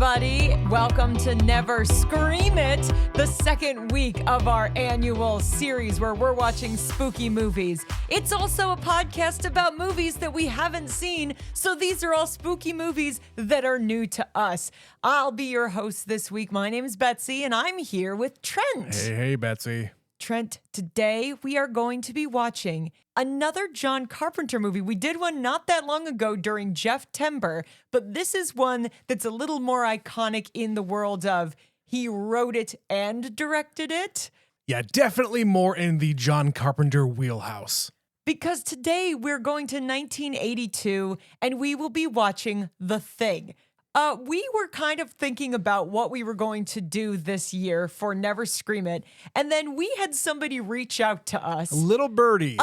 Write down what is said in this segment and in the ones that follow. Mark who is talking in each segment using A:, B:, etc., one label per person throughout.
A: everybody. Welcome to Never Scream It, the second week of our annual series where we're watching spooky movies. It's also a podcast about movies that we haven't seen, so these are all spooky movies that are new to us. I'll be your host this week. My name is Betsy, and I'm here with Trent.
B: Hey, Betsy.
A: Trent, today we are going to be watching another John Carpenter movie. We did one not that long ago during Jeff-Timber, but this is one that's a little more iconic in the world of he wrote it and directed it.
B: Yeah, definitely more in the John Carpenter wheelhouse.
A: Because today we're going to 1982 and we will be watching The Thing. We were kind of thinking about what we were going to do this year for Never Scream It, and then we had somebody reach out to us.
B: A little birdie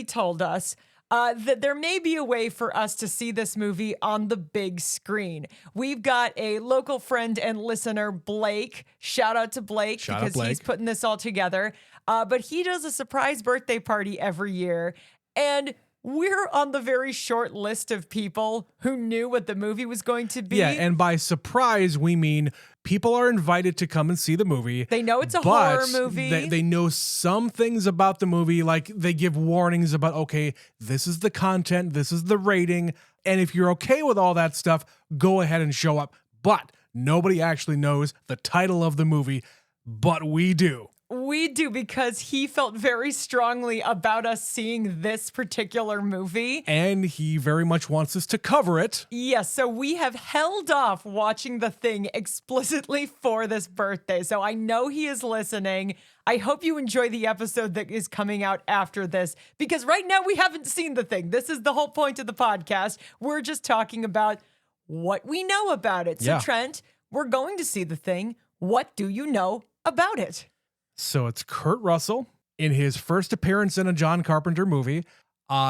A: Told us that there may be a way for us to see this movie on the big screen. We've got a local friend and listener, Blake. Shout out to Blake because he's putting this all together. But he does a surprise birthday party every year, and we're on the very short list of people who knew what the movie was going to be.
B: Yeah, and by surprise, we mean people are invited to come and see the movie.
A: They know it's a horror movie.
B: They know some things about the movie, like they give warnings about, okay, this is the content, this is the rating, and if you're okay with all that stuff, go ahead and show up. But nobody actually knows the title of the movie, but we do.
A: We do, because he felt very strongly about us seeing this particular movie.
B: And he very much wants us to cover it.
A: Yes, so we have held off watching The Thing explicitly for this birthday. So I know he is listening. I hope you enjoy the episode that is coming out after this, because right now we haven't seen The Thing. This is the whole point of the podcast. We're just talking about what we know about it. So
B: yeah.
A: Trent, we're going to see The Thing. What do you know about it?
B: So it's Kurt Russell in his first appearance in a John Carpenter movie.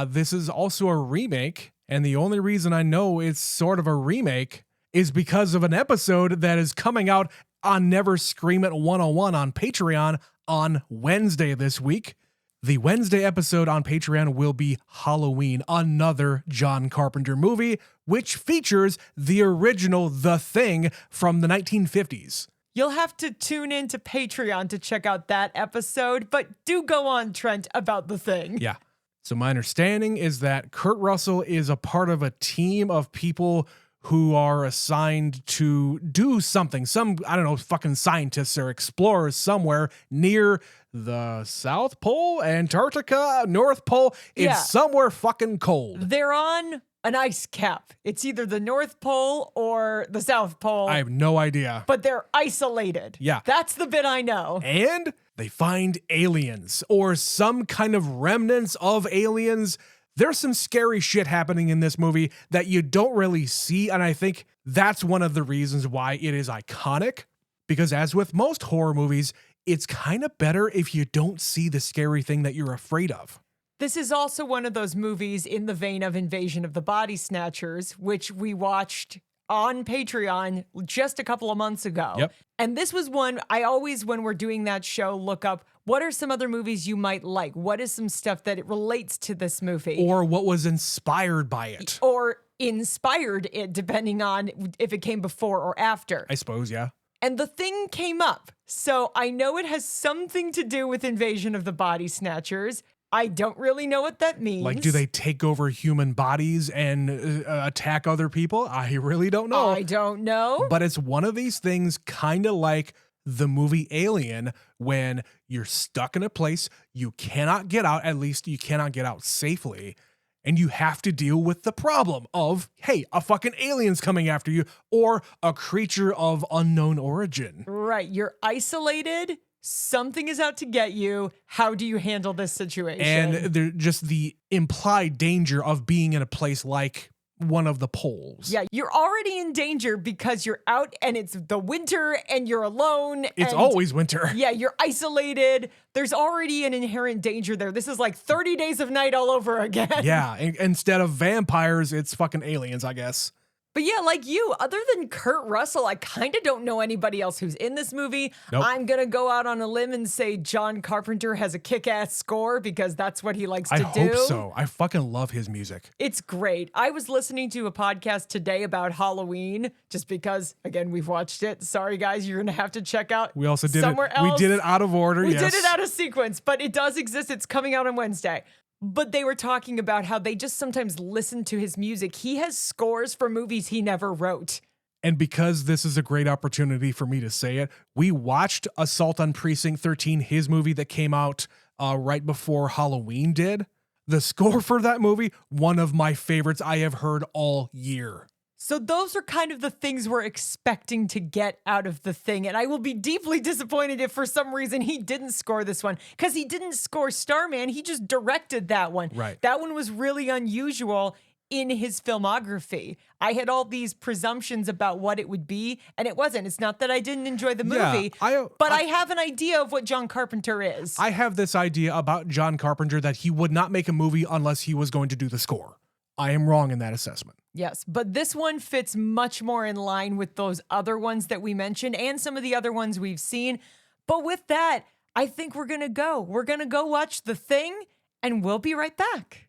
B: This is also a remake, and the only reason I know it's sort of a remake is because of an episode that is coming out on Never Scream It 101 on Patreon on Wednesday this week. The Wednesday episode on Patreon will be Halloween, another John Carpenter movie, which features the original The Thing from the 1950s.
A: You'll have to tune into Patreon to check out that episode, but do go on, Trent, about The Thing.
B: Yeah. So my understanding is that Kurt Russell is a part of a team of people who are assigned to do something. Some, I don't know, fucking scientists or explorers somewhere near the South Pole, Antarctica, North Pole. It's somewhere fucking cold.
A: They're on an ice cap. It's either the North Pole or the South Pole.
B: I have no idea.
A: But they're isolated.
B: Yeah.
A: That's the bit I know.
B: And they find aliens or some kind of remnants of aliens. There's some scary shit happening in this movie that you don't really see. And I think that's one of the reasons why it is iconic. Because as with most horror movies, it's kind of better if you don't see the scary thing that you're afraid of.
A: This is also one of those movies in the vein of Invasion of the Body Snatchers, which we watched on Patreon just a couple of months ago.
B: Yep.
A: And this was one I always, when we're doing that show, look up, what are some other movies you might like? What is some stuff that it relates to this movie?
B: Or what was inspired by it.
A: Or inspired it, depending on if it came before or after.
B: I suppose, yeah.
A: And The Thing came up. So I know it has something to do with Invasion of the Body Snatchers. I don't really know what that means.
B: Like, do they take over human bodies and attack other people? I really don't know.
A: I don't know.
B: But it's one of these things kind of like the movie Alien, when you're stuck in a place, you cannot get out, at least you cannot get out safely, and you have to deal with the problem of, hey, a fucking alien's coming after you, or a creature of unknown origin.
A: Right, you're isolated. Something is out to get you. How do you handle this situation?
B: And there's just the implied danger of being in a place like one of the poles.
A: Yeah, you're already in danger because you're out and it's the winter and you're alone.
B: It's always winter.
A: Yeah, you're isolated. There's already an inherent danger there. This is like 30 Days of Night all over again.
B: Yeah, instead of vampires, it's fucking aliens, I guess.
A: But yeah, like you, other than Kurt Russell, I kind of don't know anybody else who's in this movie.
B: Nope.
A: I'm going to go out on a limb and say John Carpenter has a kick-ass score because that's what he likes to do.
B: I hope so. I fucking love his music.
A: It's great. I was listening to a podcast today about Halloween just because, again, we've watched it. Sorry, guys, you're going to have to check out
B: We also did
A: somewhere
B: it.
A: else.
B: We did it out of order.
A: We
B: yes.
A: did it out of sequence, but it does exist. It's coming out on Wednesday. But they were talking about how they just sometimes listen to his music. He has scores for movies he never wrote.
B: And because this is a great opportunity for me to say it, we watched Assault on Precinct 13, his movie that came out right before Halloween did. The score for that movie, one of my favorites I have heard all year.
A: So those are kind of the things we're expecting to get out of The Thing. And I will be deeply disappointed if for some reason he didn't score this one. Because he didn't score Starman, he just directed that one.
B: Right.
A: That one was really unusual in his filmography. I had all these presumptions about what it would be, and it wasn't. It's not that I didn't enjoy the movie, but I have an idea of what John Carpenter is.
B: I have this idea about John Carpenter that he would not make a movie unless he was going to do the score. I am wrong in that assessment.
A: Yes, but this one fits much more in line with those other ones that we mentioned and some of the other ones we've seen. But with that, I think we're going to go. We're going to go watch The Thing, and we'll be right back.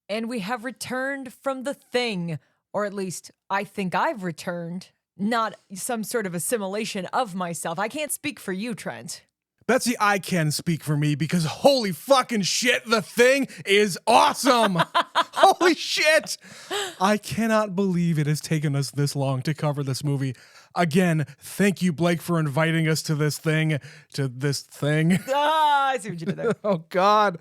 A: And we have returned from The Thing, or at least I think I've returned, not some sort of assimilation of myself. I can't speak for you, Trent.
B: Betsy, I can speak for me because holy fucking shit, The Thing is awesome. Holy shit. I cannot believe it has taken us this long to cover this movie. Again, thank you, Blake, for inviting us to this thing.
A: I see what you did there.
B: Oh, God.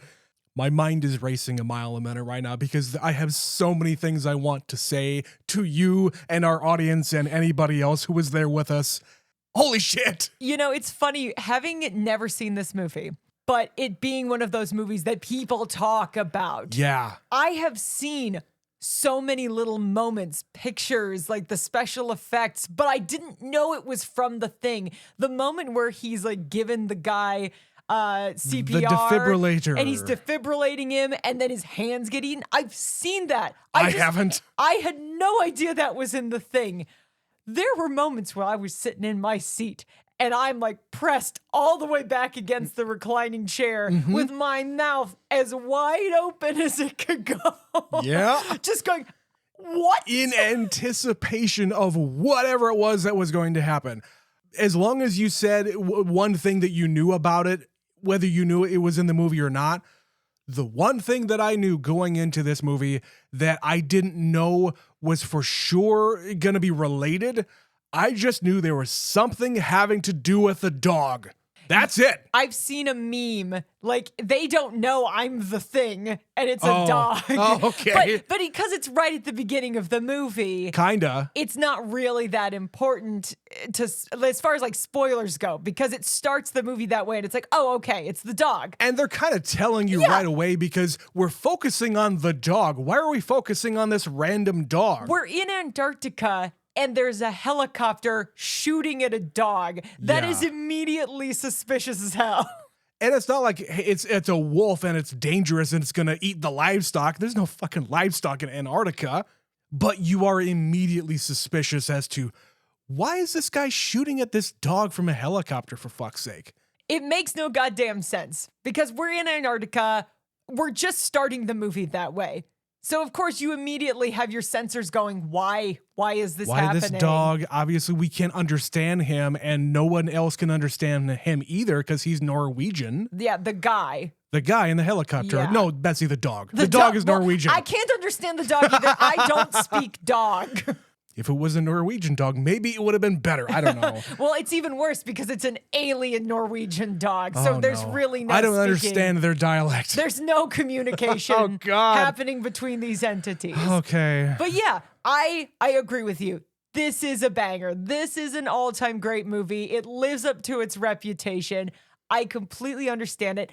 B: My mind is racing a mile a minute right now because I have so many things I want to say to you and our audience and anybody else who was there with us. Holy shit.
A: You know, it's funny, having never seen this movie, but it being one of those movies that people talk about.
B: Yeah.
A: I have seen so many little moments, pictures, like the special effects, but I didn't know it was from The Thing. The moment where he's like giving the guy CPR.
B: The defibrillator.
A: And he's defibrillating him, and then his hands get eaten. I've seen that.
B: I haven't.
A: I had no idea that was in The Thing. There were moments where I was sitting in my seat and I'm like pressed all the way back against the reclining chair with my mouth as wide open as it could go.
B: Yeah.
A: Just going, what?
B: In anticipation of whatever it was that was going to happen. As long as you said one thing that you knew about it, whether you knew it was in the movie or not, the one thing that I knew going into this movie that I didn't know was for sure going to be related, I just knew there was something having to do with the dog. That's it.
A: I've seen a meme, like they don't know I'm the thing and it's a dog.
B: Oh, okay.
A: But because it's right at the beginning of the movie,
B: Kinda.
A: it's not really that important to as far as like spoilers go, because it starts the movie that way and it's like, oh, okay, it's the dog.
B: And they're kind of telling you right away because we're focusing on the dog. Why are we focusing on this random dog?
A: We're in Antarctica and there's a helicopter shooting at a dog. That is immediately suspicious as hell.
B: And it's not like it's a wolf and it's dangerous and it's going to eat the livestock. There's no fucking livestock in Antarctica. But you are immediately suspicious as to why is this guy shooting at this dog from a helicopter, for fuck's sake?
A: It makes no goddamn sense because we're in Antarctica. We're just starting the movie that way. So, of course, you immediately have your sensors going, why is this happening?
B: Why this dog? Obviously, we can't understand him, and no one else can understand him either because he's Norwegian.
A: Yeah, the guy.
B: The guy in the helicopter.
A: Yeah.
B: No, Betsy, the dog. The dog is Norwegian.
A: Well, I can't understand the dog either. I don't speak dog.
B: If it was a Norwegian dog, maybe it would have been better. I don't know.
A: Well, it's even worse because it's an alien Norwegian dog. So there's really no
B: I don't
A: speaking.
B: understand their dialect.
A: There's no communication happening between these entities.
B: Okay.
A: But yeah, I agree with you. This is a banger. This is an all-time great movie. It lives up to its reputation. I completely understand it.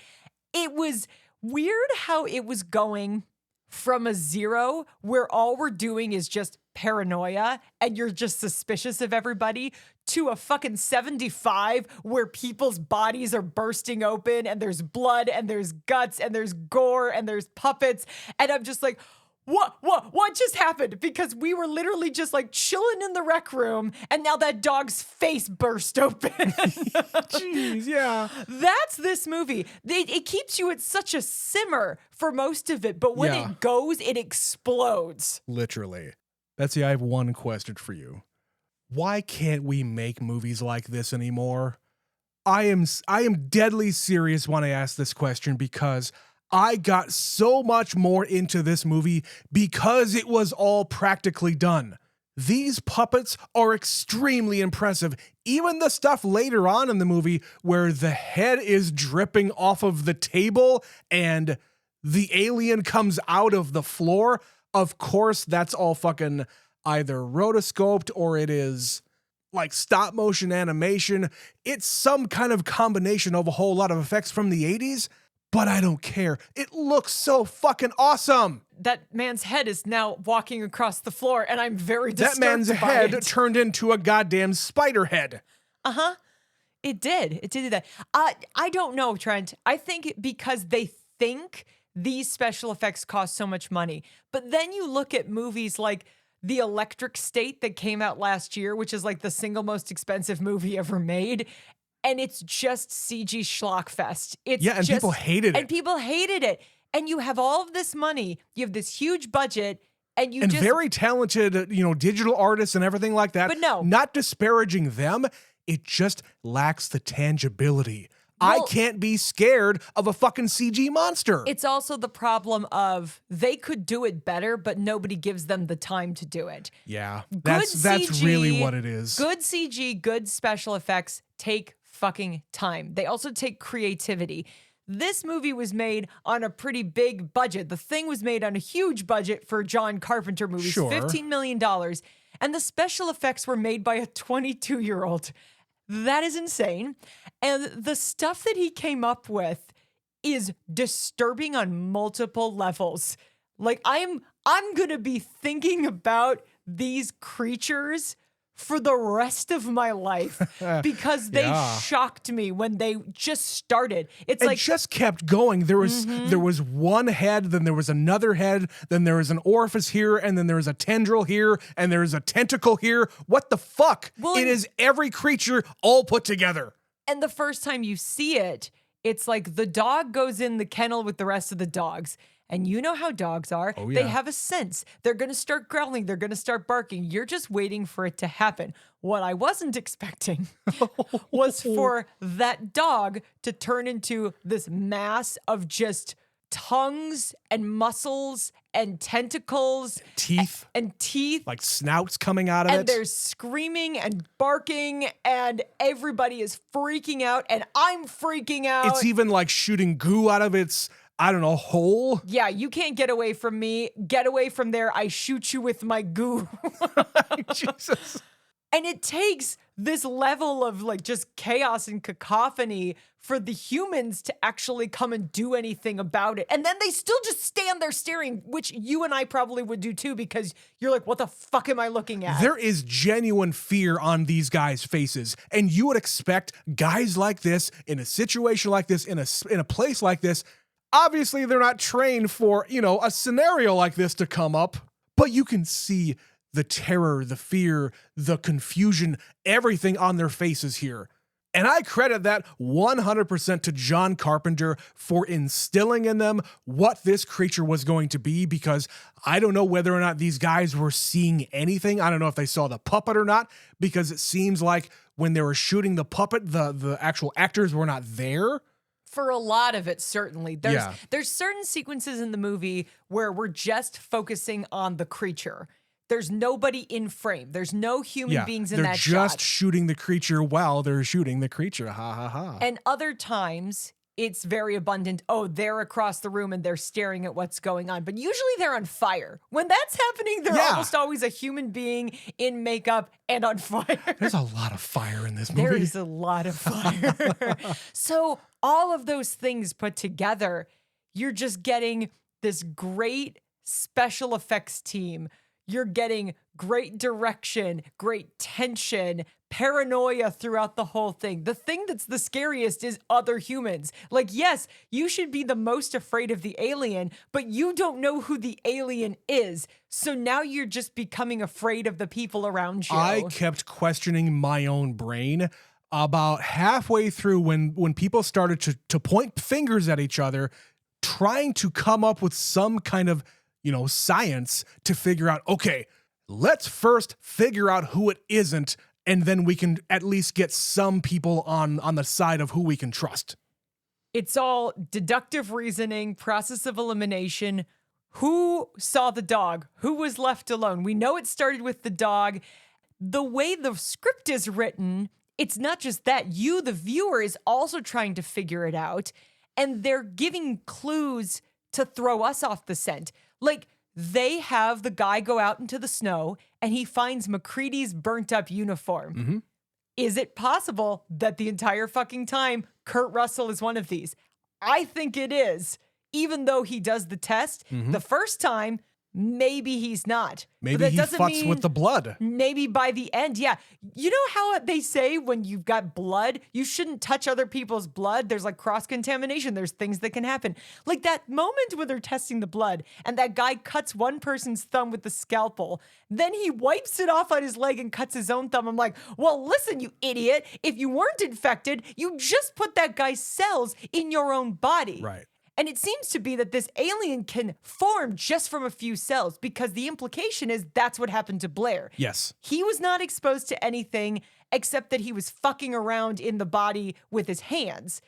A: It was weird how it was going from a 0 where all we're doing is just paranoia and you're just suspicious of everybody to a fucking 75 where people's bodies are bursting open and there's blood and there's guts and there's gore and there's puppets. And I'm just like, what just happened? Because we were literally just like chilling in the rec room and now that dog's face burst open.
B: Jeez, yeah.
A: That's this movie. It keeps you at such a simmer for most of it, but when it goes, it explodes.
B: Literally. Betsy, I have one question for you. Why can't we make movies like this anymore? I am deadly serious when I ask this question because I got so much more into this movie because it was all practically done. These puppets are extremely impressive. Even the stuff later on in the movie where the head is dripping off of the table and the alien comes out of the floor. Of course, that's all fucking either rotoscoped or it is like stop motion animation. It's some kind of combination of a whole lot of effects from the 80s. But I don't care. It looks so fucking awesome.
A: That man's head is now walking across the floor, and I'm very disturbed
B: That man's head turned into a goddamn spider head.
A: Uh-huh. It did. It did do that. I don't know, Trent. I think because they think these special effects cost so much money. But then you look at movies like The Electric State that came out last year, which is like the single most expensive movie ever made. And it's just CG schlockfest. And
B: people hated it.
A: And people hated it. And you have all of this money, you have this huge budget, and
B: very talented, digital artists and everything like that.
A: But no.
B: Not disparaging them. It just lacks the tangibility. I can't be scared of a fucking CG monster.
A: It's also the problem of they could do it better, but nobody gives them the time to do it.
B: Yeah, that's really what it is.
A: Good CG, good special effects take fucking time. They also take creativity. This movie was made on a pretty big budget. The Thing was made on a huge budget for John Carpenter movies,
B: sure.
A: $15 million. And the special effects were made by a 22-year-old. That is insane. And the stuff that he came up with is disturbing on multiple levels. Like I'm going to be thinking about these creatures for the rest of my life because they shocked me when they just started. It
B: just kept going. There was one head, then there was another head, then there was an orifice here, and then there was a tendril here, and there's a tentacle here. What the fuck? Well, it is every creature all put together.
A: And the first time you see it, it's like the dog goes in the kennel with the rest of the dogs. And you know how dogs are. Oh, yeah. They have a sense. They're going to start growling. They're going to start barking. You're just waiting for it to happen. What I wasn't expecting was for that dog to turn into this mass of just tongues and muscles and tentacles.
B: Teeth.
A: And teeth.
B: Like snouts coming out of it.
A: And there's screaming and barking and everybody is freaking out and I'm freaking out.
B: It's even like shooting goo out of its, I don't know, hole.
A: Yeah, you can't get away from me. Get away from there. I shoot you with my goo.
B: Jesus.
A: And it takes this level of like just chaos and cacophony for the humans to actually come and do anything about it. And then they still just stand there staring, which you and I probably would do too, because you're like, what the fuck am I looking at?
B: There is genuine fear on these guys' faces. And you would expect guys like this, in a situation like this, in a place like this. Obviously, they're not trained for, a scenario like this to come up, but you can see the terror, the fear, the confusion, everything on their faces here. And I credit that 100% to John Carpenter for instilling in them what this creature was going to be, because I don't know whether or not these guys were seeing anything. I don't know if they saw the puppet or not, because it seems like when they were shooting the puppet, the actual actors were not there.
A: For a lot of it, certainly. There's certain sequences in the movie where we're just focusing on the creature There's nobody in frame. There's no human beings in that shot.
B: They're just shooting the creature while they're shooting the creature. Ha ha ha.
A: And other times, it's very abundant. Oh, they're across the room and they're staring at what's going on. But usually they're on fire. When that's happening, they're almost always a human being in makeup and on fire.
B: There's a lot of fire in this movie.
A: There is a lot of fire. So all of those things put together, you're just getting this great special effects team. You're getting great direction, great tension, paranoia throughout the whole thing. The thing that's the scariest is other humans. Like, yes, you should be the most afraid of the alien, but you don't know who the alien is. So now you're just becoming afraid of the people around you.
B: I kept questioning my own brain about halfway through when people started to point fingers at each other, trying to come up with some kind of science to figure out, okay, let's first figure out who it isn't, and then we can at least get some people on the side of who we can trust.
A: It's all deductive reasoning, process of elimination. Who saw the dog? Who was left alone? We know it started with the dog. The way the script is written, it's not just that. You, the viewer, is also trying to figure it out, and they're giving clues to throw us off the scent. Like, they have the guy go out into the snow and he finds MacReady's burnt up uniform.
B: Mm-hmm.
A: Is it possible that the entire fucking time Kurt Russell is one of these? I think it is. Even though he does the test, the first time, maybe he's not.
B: Maybe he fucks with the blood.
A: Maybe by the end, yeah. You know how they say when you've got blood, you shouldn't touch other people's blood? There's like cross-contamination. There's things that can happen. Like that moment when they're testing the blood and that guy cuts one person's thumb with the scalpel. Then he wipes it off on his leg and cuts his own thumb. I'm like, well, listen, you idiot. If you weren't infected, you just put that guy's cells in your own body.
B: Right.
A: And it seems to be that this alien can form just from a few cells because the implication is that's what happened to Blair.
B: Yes.
A: He was not exposed to anything except that he was fucking around in the body with his hands.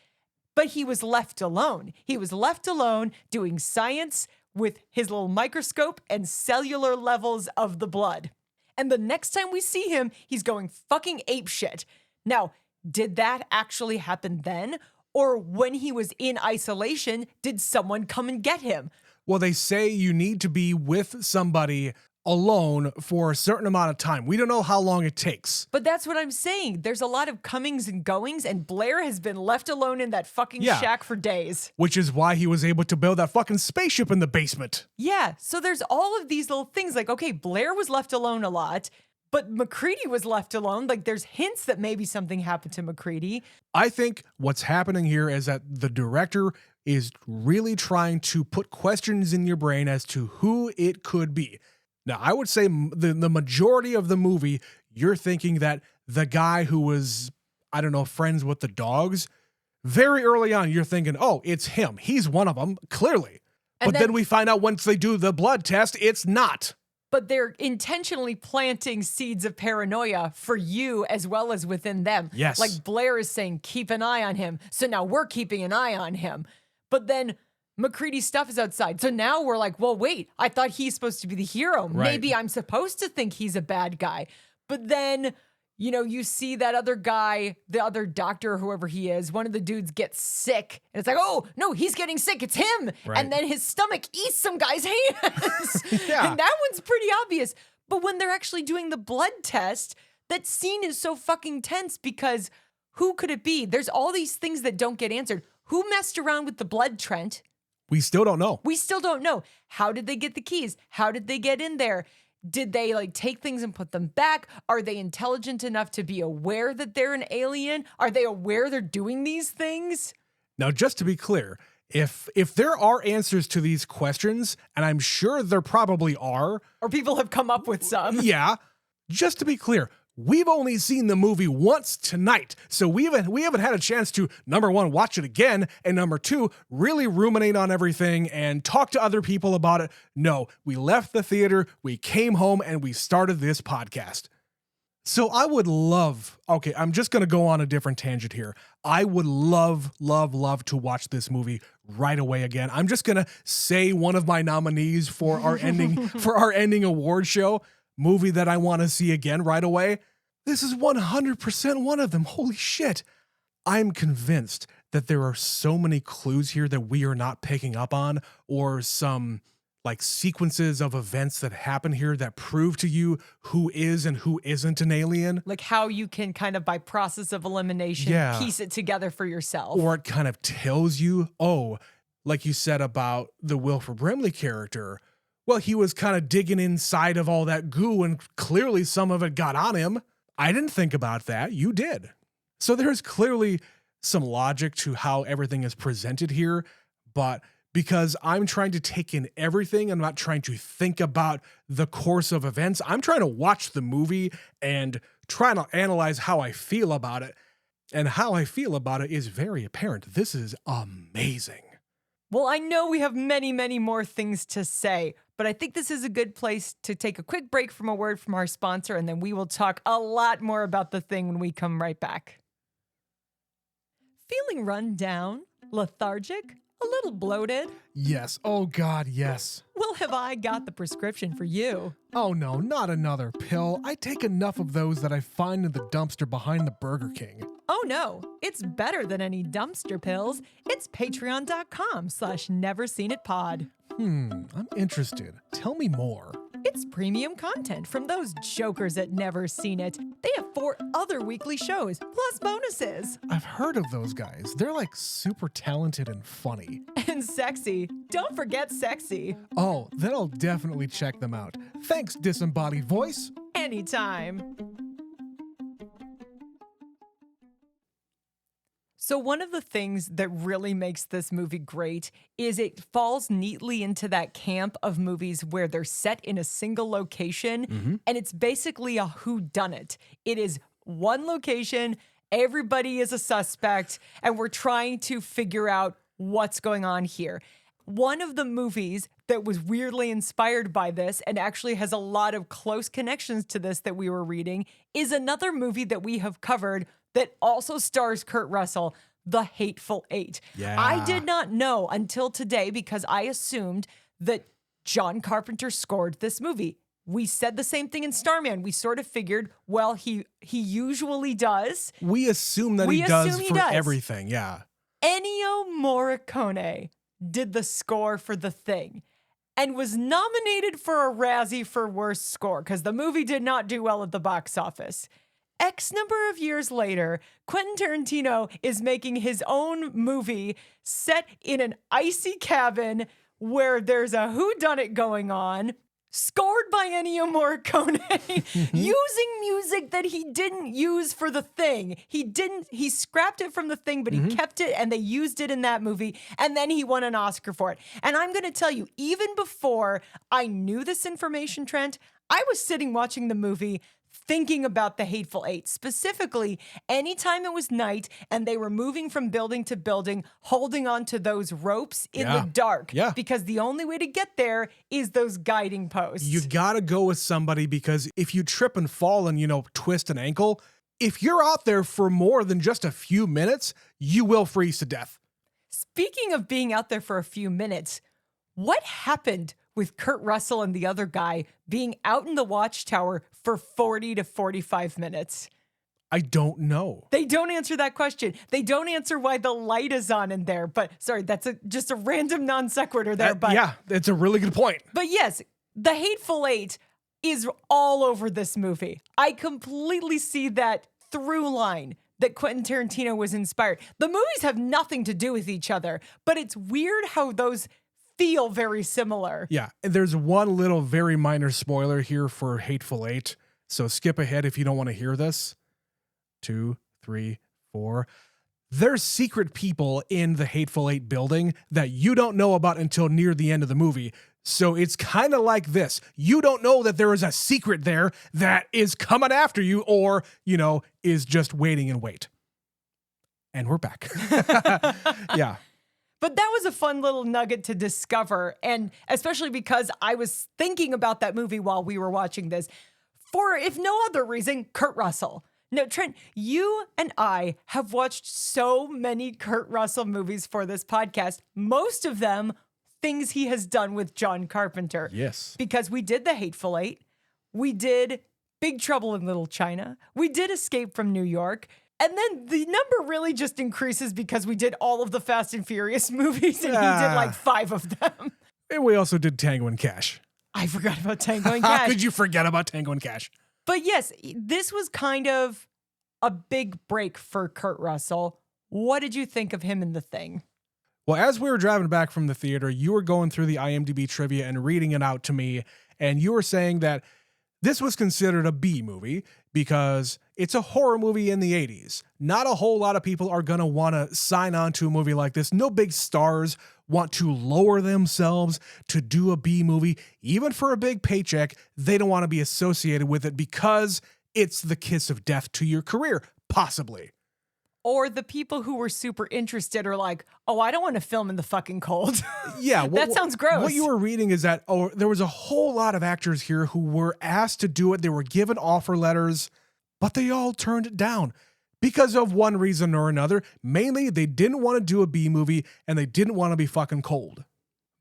A: But he was left alone. He was left alone doing science with his little microscope and cellular levels of the blood. And the next time we see him, he's going fucking apeshit. Now, did that actually happen then? Or when he was in isolation, did someone come and get him?
B: Well, they say you need to be with somebody alone for a certain amount of time. We don't know how long it takes.
A: But that's what I'm saying. There's a lot of comings and goings, and Blair has been left alone in that fucking shack for days.
B: Which is why he was able to build that fucking spaceship in the basement.
A: Yeah, so there's all of these little things like, okay, Blair was left alone a lot. But MacReady was left alone. Like, there's hints that maybe something happened to MacReady.
B: I think what's happening here is that the director is really trying to put questions in your brain as to who it could be. Now, I would say the majority of the movie, you're thinking that the guy who was, I don't know, friends with the dogs, very early on, you're thinking, oh, it's him. He's one of them, clearly. But then we find out once they do the blood test, it's not.
A: But they're intentionally planting seeds of paranoia for you as well as within them.
B: Yes.
A: Like Blair is saying, keep an eye on him. So now we're keeping an eye on him. But then MacReady's stuff is outside. So now we're like, well, wait, I thought he's supposed to be the hero.
B: Right.
A: Maybe I'm supposed to think he's a bad guy. But then, you see that other guy, the other doctor or whoever he is, one of the dudes gets sick. And it's like, oh, no, he's getting sick. It's him.
B: Right.
A: And then his stomach eats some guy's hands.
B: Yeah.
A: And that one's pretty obvious. But when they're actually doing the blood test, that scene is so fucking tense because who could it be? There's all these things that don't get answered. Who messed around with the blood, Trent?
B: We still don't know.
A: We still don't know. How did they get the keys? How did they get in there? Did they take things and put them back? Are they intelligent enough to be aware that they're an alien? Are they aware they're doing these things?
B: Now, just to be clear, if there are answers to these questions, and I'm sure there probably are.
A: Or people have come up with some.
B: Yeah. Just to be clear, we've only seen the movie once tonight, so we haven't had a chance to, number one, watch it again, and number two, really ruminate on everything and talk to other people about it. No, we left the theater, we came home, and we started this podcast. So I would love, okay, I'm just going to go on a different tangent here. I would love to watch this movie right away again. I'm just going to say one of my nominees for our ending award show. movie that I want to see again right away. This is 100% one of them. Holy shit. I'm convinced that there are so many clues here that we are not picking up on, or some like sequences of events that happen here that prove to you who is and who isn't an alien.
A: Like how you can kind of by process of elimination piece it together for yourself.
B: Or it kind of tells you, oh, like you said about the Wilford Brimley character, well, he was kind of digging inside of all that goo and clearly some of it got on him. I didn't think about that. You did. So there's clearly some logic to how everything is presented here, but because I'm trying to take in everything, I'm not trying to think about the course of events. I'm trying to watch the movie and try to analyze how I feel about it. And how I feel about it is very apparent. This is amazing.
A: Well, I know we have many, many more things to say, but I think this is a good place to take a quick break from a word from our sponsor, and then we will talk a lot more about The Thing when we come right back. Feeling run down, lethargic, a little bloated?
B: Yes. Oh, God, yes.
A: Well, have I got the prescription for you?
B: Oh, no, not another pill. I take enough of those that I find in the dumpster behind the Burger King.
A: Oh, no. It's better than any dumpster pills. It's patreon.com/neverseenitpod.
B: I'm interested. Tell me more.
A: It's premium content from those jokers at Never Seen It. They have 4 other weekly shows, plus bonuses.
B: I've heard of those guys. They're like super talented and funny.
A: And sexy. Don't forget sexy.
B: Oh, then I'll definitely check them out. Thanks, disembodied voice.
A: Anytime. So one of the things that really makes this movie great is it falls neatly into that camp of movies where they're set in a single location, and it's basically a whodunit. It is one location, everybody is a suspect, and we're trying to figure out what's going on here. One of the movies that was weirdly inspired by this and actually has a lot of close connections to this that we were reading is another movie that we have covered that also stars Kurt Russell, The Hateful Eight.
B: Yeah.
A: I did not know until today because I assumed that John Carpenter scored this movie. We said the same thing in Starman. We sort of figured, well, he usually does.
B: We assume that he does for everything, yeah.
A: Ennio Morricone did the score for The Thing and was nominated for a Razzie for Worst Score because the movie did not do well at the box office. X number of years later, Quentin Tarantino is making his own movie set in an icy cabin where there's a whodunit going on, scored by Ennio Morricone, using music that he didn't use for The Thing. He scrapped it from The Thing, but he kept it and they used it in that movie, and then he won an Oscar for it. And I'm going to tell you, even before I knew this information, Trent, I was sitting watching the movie thinking about The Hateful Eight. Specifically, anytime it was night and they were moving from building to building, holding on to those ropes in the dark.
B: Yeah.
A: Because the only way to get there is those guiding posts.
B: You gotta go with somebody because if you trip and fall and, twist an ankle, if you're out there for more than just a few minutes, you will freeze to death.
A: Speaking of being out there for a few minutes, what happened with Kurt Russell and the other guy being out in the watchtower for 40 to 45 minutes?
B: I don't know.
A: They don't answer that question. They don't answer why the light is on in there. But sorry, that's just a random non sequitur there. But
B: yeah, it's a really good point.
A: But yes, The Hateful Eight is all over this movie. I completely see that through line that Quentin Tarantino was inspired. The movies have nothing to do with each other, but it's weird how those feel very similar.
B: Yeah, and there's one little very minor spoiler here for Hateful Eight, so skip ahead if you don't want to hear this. 2, 3, 4. There's secret people in the Hateful Eight building that you don't know about until near the end of the movie. So it's kind of like this. You don't know that there is a secret there that is coming after you or, is just waiting in wait. And we're back. Yeah.
A: But that was a fun little nugget to discover, and especially because I was thinking about that movie while we were watching this, for if no other reason, Kurt Russell. Now, Trent, you and I have watched so many Kurt Russell movies for this podcast, most of them things he has done with John Carpenter.
B: Yes.
A: Because we did The Hateful Eight, We did Big Trouble in Little China. We did Escape from New York. And then the number really just increases because we did all of the Fast and Furious movies and he did like 5 of them.
B: And we also did Tango and Cash.
A: I forgot about Tango and Cash.
B: How could you forget about Tango and Cash?
A: But yes, this was kind of a big break for Kurt Russell. What did you think of him in The Thing?
B: Well, as we were driving back from the theater, you were going through the IMDb trivia and reading it out to me, and you were saying that this was considered a B movie because it's a horror movie in the 80s. Not a whole lot of people are going to want to sign on to a movie like this. No big stars want to lower themselves to do a B movie. Even for a big paycheck, they don't want to be associated with it because it's the kiss of death to your career, possibly.
A: Or the people who were super interested are like, oh, I don't want to film in the fucking cold.
B: Yeah.
A: That sounds gross.
B: What you were reading is that, there was a whole lot of actors here who were asked to do it. They were given offer letters, but they all turned it down because of one reason or another. Mainly, they didn't want to do a B movie and they didn't want to be fucking cold.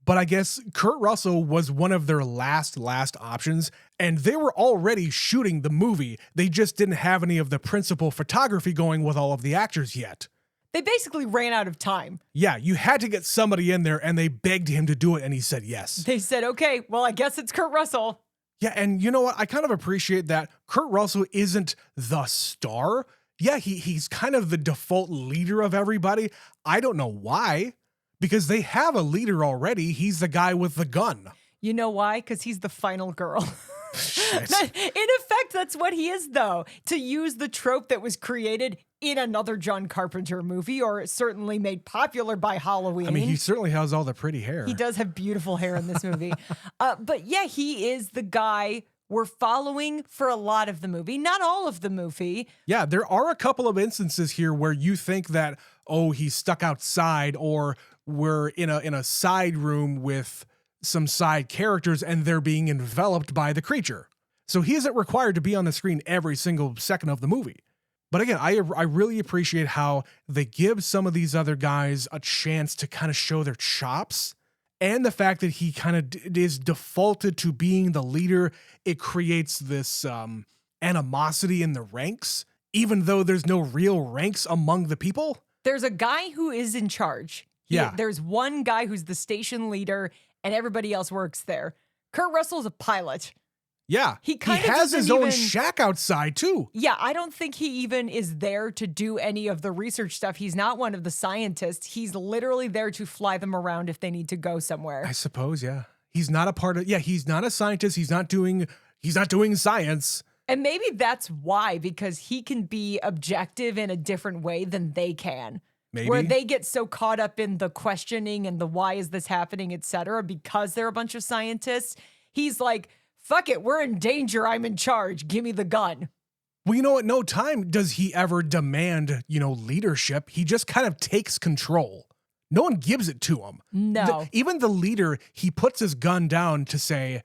B: But I guess Kurt Russell was one of their last options, and they were already shooting the movie. They just didn't have any of the principal photography going with all of the actors yet.
A: They basically ran out of time.
B: Yeah, you had to get somebody in there, and they begged him to do it, and he said yes.
A: They said, okay, well, I guess it's Kurt Russell.
B: Yeah, and you know what? I kind of appreciate that Kurt Russell isn't the star. Yeah, he's kind of the default leader of everybody. I don't know why. Because they have a leader already. He's the guy with the gun.
A: You know why? Because he's the final girl. In effect, that's what he is, though. To use the trope that was created in another John Carpenter movie, or certainly made popular by Halloween.
B: I mean, he certainly has all the pretty hair.
A: He does have beautiful hair in this movie. But yeah, he is the guy we're following for a lot of the movie. Not all of the movie.
B: Yeah, there are a couple of instances here where you think that, oh, he's stuck outside, or we're in a side room with some side characters and they're being enveloped by the creature. So he isn't required to be on the screen every single second of the movie. But again, I really appreciate how they give some of these other guys a chance to kind of show their chops. And the fact that he kind of is defaulted to being the leader, it creates this animosity in the ranks, even though there's no real ranks among the people.
A: There's a guy who is in charge. There's one guy who's the station leader and everybody else works there. Kurt Russell's a pilot.
B: Yeah.
A: He
B: has his own shack outside too.
A: Yeah, I don't think he even is there to do any of the research stuff. He's not one of the scientists. He's literally there to fly them around if they need to go somewhere.
B: I suppose, yeah. He's not a part of, he's not a scientist. He's not doing science.
A: And maybe that's why, because he can be objective in a different way than they can.
B: Maybe.
A: Where they get so caught up in the questioning and the why is this happening, etc., because they're a bunch of scientists. He's like, fuck it, we're in danger. I'm in charge. Give me the gun.
B: Well, you know, at no time does he ever demand, leadership. He just kind of takes control. No one gives it to him.
A: No.
B: Even the leader, he puts his gun down to say,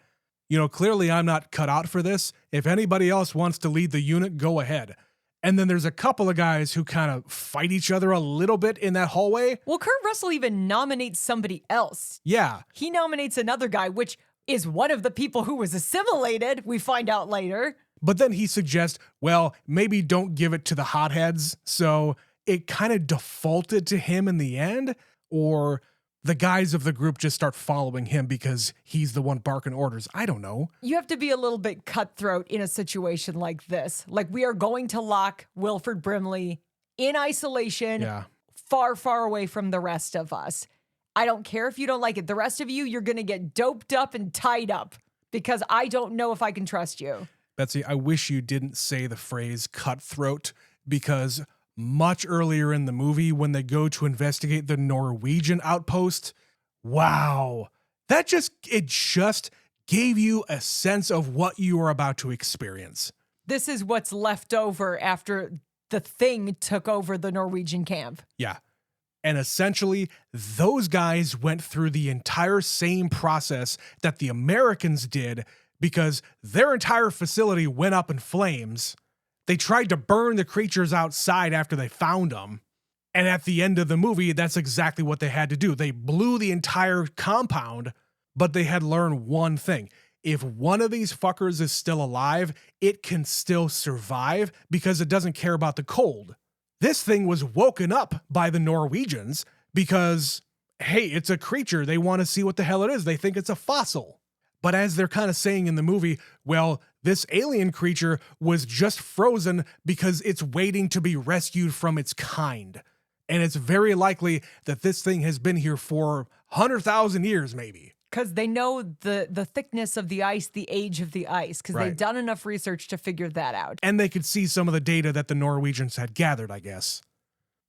B: clearly I'm not cut out for this. If anybody else wants to lead the unit, go ahead. And then there's a couple of guys who kind of fight each other a little bit in that hallway.
A: Well, Kurt Russell even nominates somebody else.
B: Yeah.
A: He nominates another guy, which is one of the people who was assimilated, we find out later.
B: But then he suggests, well, maybe don't give it to the hotheads. So it kind of defaulted to him in the end, or the guys of the group just start following him because he's the one barking orders. I don't know.
A: You have to be a little bit cutthroat in a situation like this. Like, we are going to lock Wilford Brimley in isolation, far, far away from the rest of us. I don't care if you don't like it. The rest of you, you're going to get doped up and tied up because I don't know if I can trust you.
B: Betsy, I wish you didn't say the phrase cutthroat, because much earlier in the movie, when they go to investigate the Norwegian outpost, wow, it just gave you a sense of what you were about to experience.
A: This is what's left over after the Thing took over the Norwegian camp.
B: Yeah. And essentially, those guys went through the entire same process that the Americans did, because their entire facility went up in flames. They tried to burn the creatures outside after they found them. And at the end of the movie, that's exactly what they had to do. They blew the entire compound, but they had learned one thing. if one of these fuckers is still alive, it can still survive because it doesn't care about the cold. This thing was woken up by the Norwegians because, hey, it's a creature. They want to see what the hell it is. They think it's a fossil. But as they're kind of saying in the movie, well, this alien creature was just frozen because it's waiting to be rescued from its kind. And it's very likely that this thing has been here for 100,000 years, maybe.
A: Because they know the thickness of the ice, the age of the ice, because they've done enough research to figure that out.
B: And they could see some of the data that the Norwegians had gathered, I guess.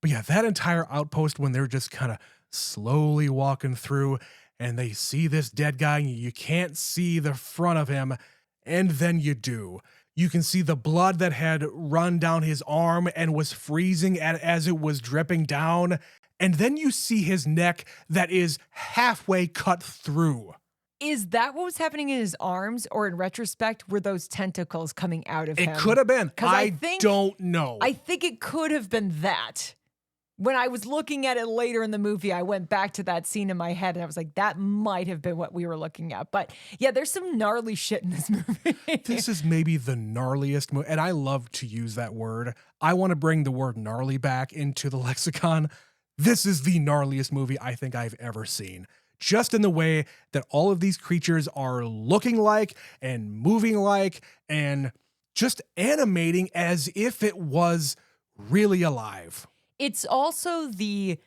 B: But yeah, that entire outpost when they're just kind of slowly walking through and they see this dead guy and you can't see the front of him, and then you do. You can see the blood that had run down his arm and was freezing as it was dripping down. And then you see his neck that is halfway cut through.
A: Is that what was happening in his arms, or in retrospect, were those tentacles coming out of him?
B: It could have been. I don't know.
A: I think it could have been that. When I was looking at it later in the movie, I went back to that scene in my head and I was like, that might have been what we were looking at. But yeah, there's some gnarly shit in this movie.
B: This is maybe the gnarliest movie, and I love to use that word. I want to bring the word gnarly back into the lexicon. This is the gnarliest movie I think I've ever seen. Just in the way that all of these creatures are looking like and moving like and just animating as if it was really alive.
A: It's also the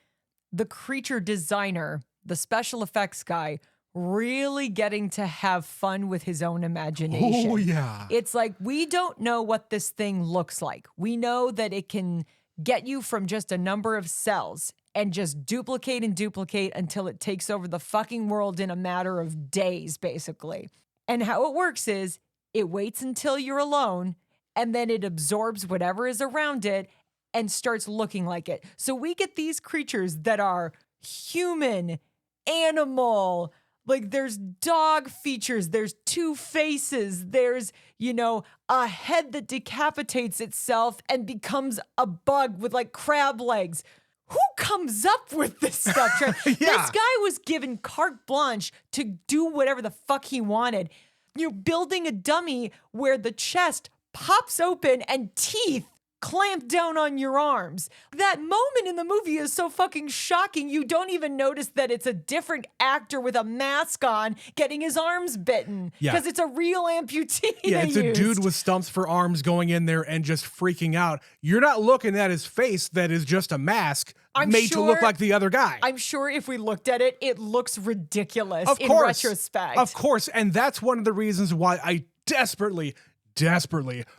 A: creature designer, the special effects guy, really getting to have fun with his own imagination.
B: Oh, yeah.
A: It's like, we don't know what this thing looks like. We know that it can get you from just a number of cells and just duplicate and duplicate until it takes over the fucking world in a matter of days, basically. And how it works is it waits until you're alone, and then it absorbs whatever is around it and starts looking like it. So we get these creatures that are human, animal, like there's dog features, there's two faces, there's, a head that decapitates itself and becomes a bug with like crab legs. Who comes up with this stuff?
B: Yeah.
A: This guy was given carte blanche to do whatever the fuck he wanted. You're building a dummy where the chest pops open and teeth clamp down on your arms. That moment in the movie is so fucking shocking. You don't even notice that it's a different actor with a mask on getting his arms bitten. Because it's a real amputee.
B: Yeah, it's a dude with stumps for arms going in there and just freaking out. You're not looking at his face that is just a mask made to look like the other guy.
A: I'm sure if we looked at it, it looks ridiculous in retrospect.
B: Of course. And that's one of the reasons why I desperately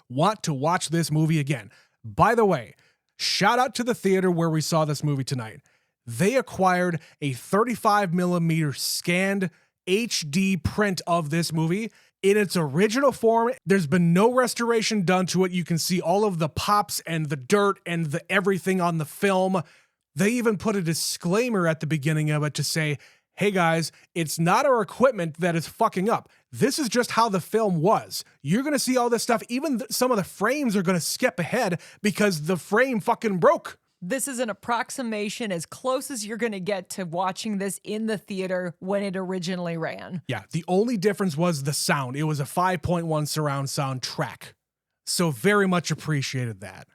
B: want to watch this movie again. By the way, shout out to the theater where we saw this movie tonight. They acquired a 35 millimeter scanned HD print of this movie in its original form. There's been no restoration done to it. You can see all of the pops and the dirt and the everything on the film. They even put a disclaimer at the beginning of it to say, hey guys, it's not our equipment that is fucking up. This is just how the film was. You're going to see all this stuff. Even some of the frames are going to skip ahead because the frame fucking broke.
A: This is an approximation as close as you're going to get to watching this in the theater when it originally ran.
B: Yeah, the only difference was the sound. It was a 5.1 surround sound track. So very much appreciated that.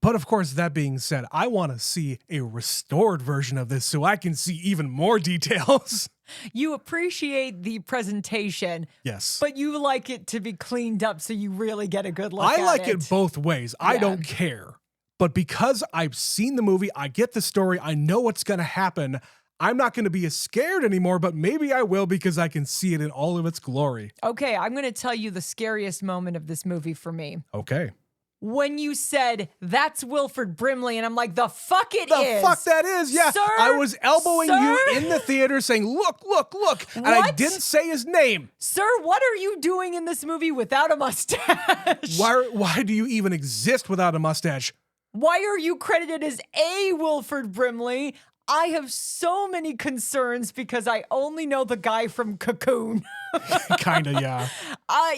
B: But of course, that being said, I want to see a restored version of this so I can see even more details.
A: You appreciate the presentation.
B: Yes.
A: But you like it to be cleaned up so you really get a good look at it.
B: I like it both ways. I don't care. But because I've seen the movie, I get the story, I know what's going to happen, I'm not going to be as scared anymore, but maybe I will because I can see it in all of its glory.
A: Okay, I'm going to tell you the scariest moment of this movie for me.
B: Okay.
A: When you said, that's Wilford Brimley, and I'm like, the fuck it is.
B: The fuck that is, yeah.
A: Sir?
B: I was elbowing you in the theater saying, look. And I didn't say his name.
A: Sir, what are you doing in this movie without a mustache?
B: Why do you even exist without a mustache?
A: Why are you credited as a Wilford Brimley? I have so many concerns because I only know the guy from Cocoon.
B: Kinda, yeah.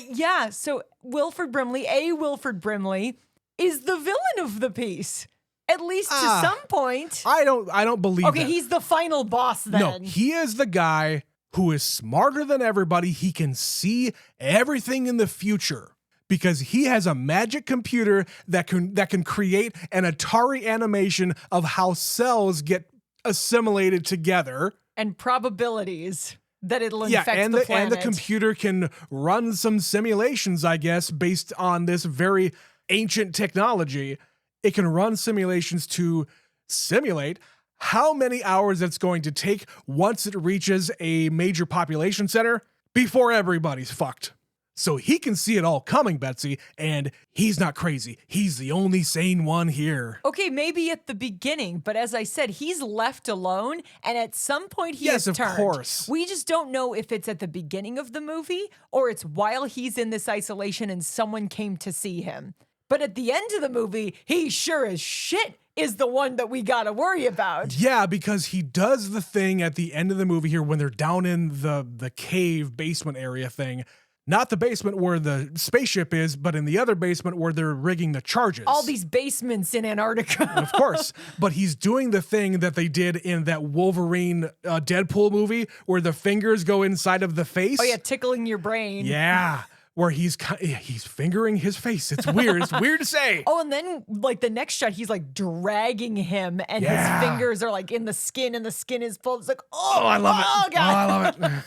A: Yeah, so Wilford Brimley is the villain of the piece. At least to some point.
B: I don't believe
A: Okay, he's the final boss then.
B: No, he is the guy who is smarter than everybody. He can see everything in the future because he has a magic computer that can create an Atari animation of how cells get assimilated together.
A: And probabilities that it'll infect
B: and
A: the planet.
B: And the computer can run some simulations, I guess, based on this very ancient technology. It can run simulations to simulate how many hours it's going to take once it reaches a major population center before everybody's fucked. So he can see it all coming, Betsy, and he's not crazy. He's the only sane one here.
A: Okay, maybe at the beginning, but as I said, he's left alone, and at some point he
B: Yes,
A: is turned.
B: of course.
A: We just don't know if it's at the beginning of the movie or it's while he's in this isolation and someone came to see him. But at the end of the movie, he sure as shit is the one that we gotta worry about.
B: Yeah, because he does the thing at the end of the movie here when they're down in the cave basement area thing. Not the basement where the spaceship is, but in the other basement where they're rigging the charges.
A: All these basements in Antarctica.
B: Of course. But he's doing the thing that they did in that Wolverine Deadpool movie where the fingers go inside of the face.
A: Oh, yeah, tickling your brain.
B: Yeah. Where he's fingering his face. It's weird. It's weird to say.
A: Oh, and then like the next shot, he's like dragging him, and his fingers are like in the skin, and the skin is full. It's like,
B: I love it.
A: Oh, God.
B: Oh, I love it.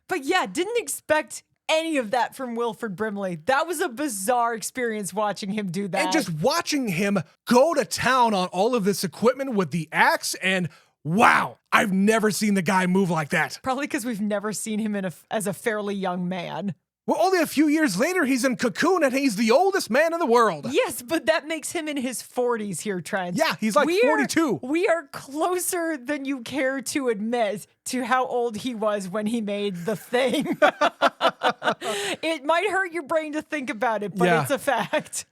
A: But yeah, didn't expect any of that from Wilford Brimley. That was a bizarre experience watching him do that.
B: And just watching him go to town on all of this equipment with the axe, and wow, I've never seen the guy move like that.
A: Probably because we've never seen him as a fairly young man.
B: Well, only a few years later, he's in Cocoon, and he's the oldest man in the world.
A: Yes, but that makes him in his 40s here, Trent.
B: Yeah, he's like 42.
A: We are closer than you care to admit to how old he was when he made the thing. It might hurt your brain to think about it, but it's a fact.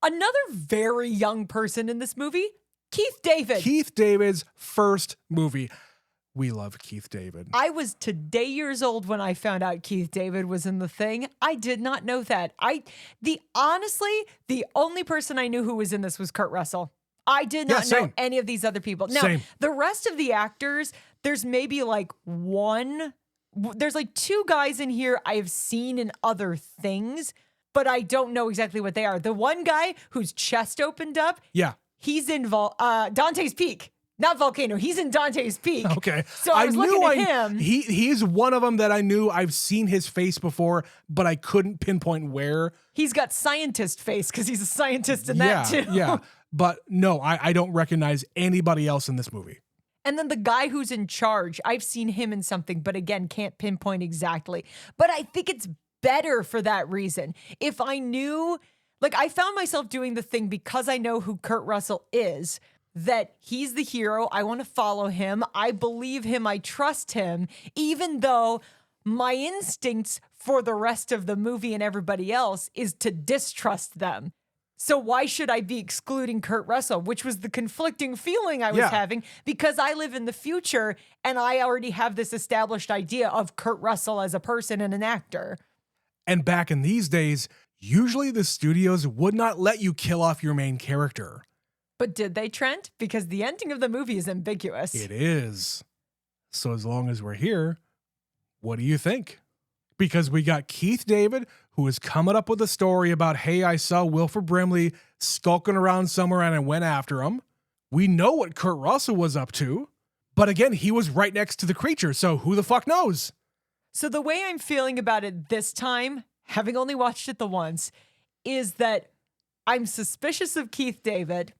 A: Another very young person in this movie, Keith David.
B: Keith David's first movie. We love Keith David.
A: I was today years old when I found out Keith David was in the thing. I did not know that. Honestly, the only person I knew who was in this was Kurt Russell. I did not know any of these other people. Now, the rest of the actors, there's maybe like there's like two guys in here I have seen in other things, but I don't know exactly what they are. The one guy whose chest opened up, he's in Dante's Peak. Not Volcano. He's in Dante's Peak.
B: Okay.
A: So I was looking at him.
B: He's one of them that I knew. I've seen his face before, but I couldn't pinpoint where.
A: He's got scientist face because he's a scientist in that too.
B: Yeah. But no, I don't recognize anybody else in this movie.
A: And then the guy who's in charge, I've seen him in something, but again, can't pinpoint exactly. But I think it's better for that reason. If I knew, like I found myself doing the thing because I know who Kurt Russell is, that he's the hero. I want to follow him. I believe him. I trust him, even though my instincts for the rest of the movie and everybody else is to distrust them. So why should I be excluding Kurt Russell, which was the conflicting feeling I was having because I live in the future and I already have this established idea of Kurt Russell as a person and an actor.
B: And back in these days, usually the studios would not let you kill off your main character.
A: But did they, Trent? Because the ending of the movie is ambiguous.
B: It is. So as long as we're here, what do you think? Because we got Keith David, who is coming up with a story about, hey, I saw Wilford Brimley skulking around somewhere and I went after him. We know what Kurt Russell was up to. But again, he was right next to the creature, so who the fuck knows?
A: So the way I'm feeling about it this time, having only watched it the once, is that I'm suspicious of Keith David.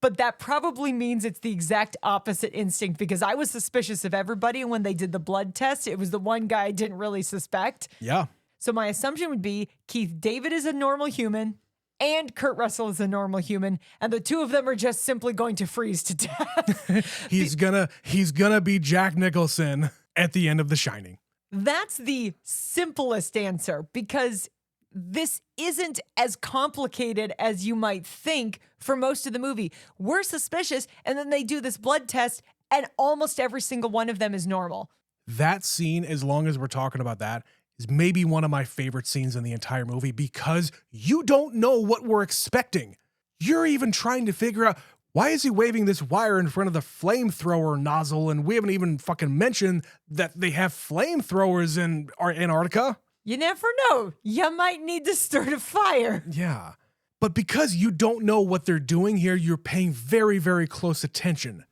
A: But that probably means it's the exact opposite instinct because I was suspicious of everybody. And when they did the blood test, it was the one guy I didn't really suspect.
B: Yeah.
A: So my assumption would be Keith David is a normal human and Kurt Russell is a normal human. And the two of them are just simply going to freeze to death.
B: He's gonna be Jack Nicholson at the end of The Shining.
A: That's the simplest answer because this isn't as complicated as you might think for most of the movie. We're suspicious, and then they do this blood test, and almost every single one of them is normal.
B: That scene, as long as we're talking about that, is maybe one of my favorite scenes in the entire movie because you don't know what we're expecting. You're even trying to figure out, Why is he waving this wire in front of the flamethrower nozzle? And we haven't even fucking mentioned that they have flamethrowers in Antarctica.
A: You never know. You might need to start a fire.
B: Yeah. But because you don't know what they're doing here, you're paying very, very close attention.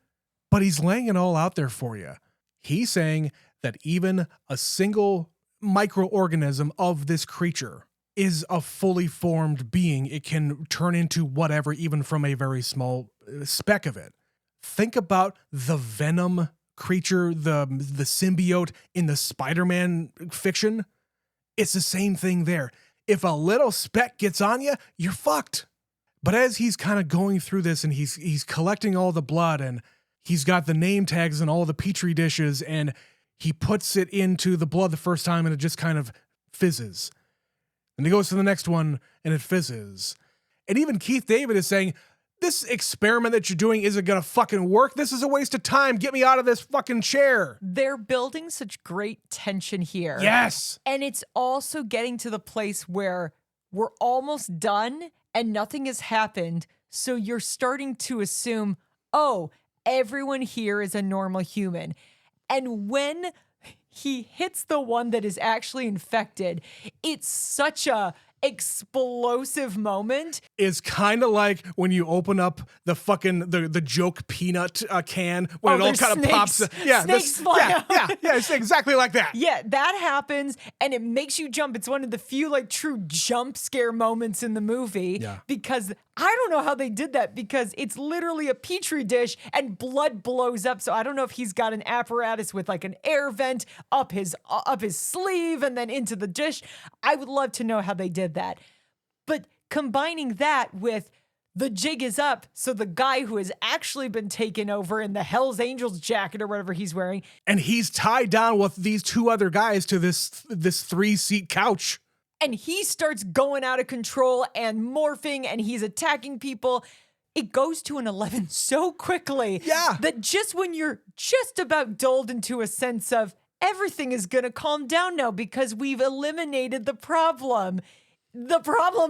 B: But he's laying it all out there for you. He's saying that even a single microorganism of this creature is a fully formed being. It can turn into whatever, even from a very small speck of it. Think about the Venom creature, the symbiote in the Spider-Man fiction. It's the same thing there. If a little speck gets on you, you're fucked. But as he's kind of going through this and he's collecting all the blood and he's got the name tags and all the petri dishes and he puts it into the blood the first time and it just kind of fizzes. And he goes to the next one and it fizzes. And even Keith David is saying, this experiment that you're doing isn't going to fucking work. This is a waste of time. Get me out of this fucking chair.
A: They're building such great tension here.
B: Yes.
A: And it's also getting to the place where we're almost done and nothing has happened. So you're starting to assume, oh, everyone here is a normal human. And when he hits the one that is actually infected, it's such a explosive moment.
B: It's kind of like when you open up the fucking the joke peanut can when it all kind of pops. Yeah,
A: snakes fly out.
B: Yeah, it's exactly like that.
A: Yeah, that happens and it makes you jump. It's one of the few like true jump scare moments in the movie.
B: Yeah.
A: Because I don't know how they did that because it's literally a petri dish and blood blows up. So I don't know if he's got an apparatus with like an air vent up his sleeve and then into the dish. I would love to know how they did that. But combining that with the jig is up, so the guy who has actually been taken over in the Hell's Angels jacket or whatever he's wearing,
B: and he's tied down with these two other guys to this 3-seat couch.
A: And he starts going out of control and morphing and he's attacking people. It goes to an 11 so quickly that just when you're just about dulled into a sense of everything is going to calm down now because we've eliminated the problem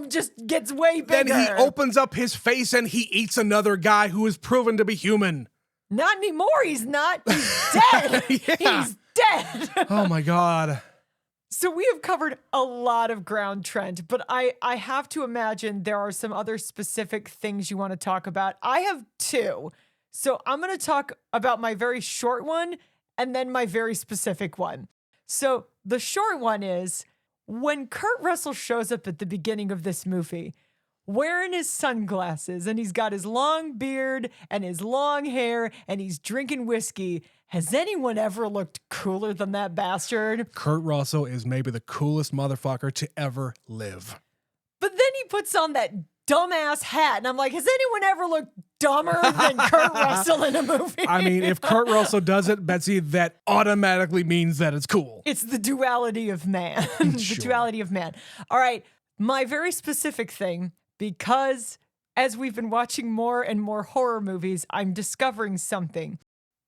A: just gets way bigger.
B: Then he opens up his face and he eats another guy who is proven to be human.
A: Not anymore. He's not. He's dead. He's dead.
B: Oh my God.
A: So we have covered a lot of ground, Trent, but I have to imagine there are some other specific things you want to talk about. I have two. So I'm going to talk about my very short one and then my very specific one. So the short one is when Kurt Russell shows up at the beginning of this movie, wearing his sunglasses and he's got his long beard and his long hair and he's drinking whiskey. Has anyone ever looked cooler than that bastard?
B: Kurt Russell is maybe the coolest motherfucker to ever live.
A: But then he puts on that dumbass hat and I'm like, has anyone ever looked dumber than Kurt Russell in a movie?
B: I mean, if Kurt Russell does it, Betsy, that automatically means that it's cool.
A: It's the duality of man. The duality of man. All right, my very specific thing, because as we've been watching more and more horror movies, I'm discovering something.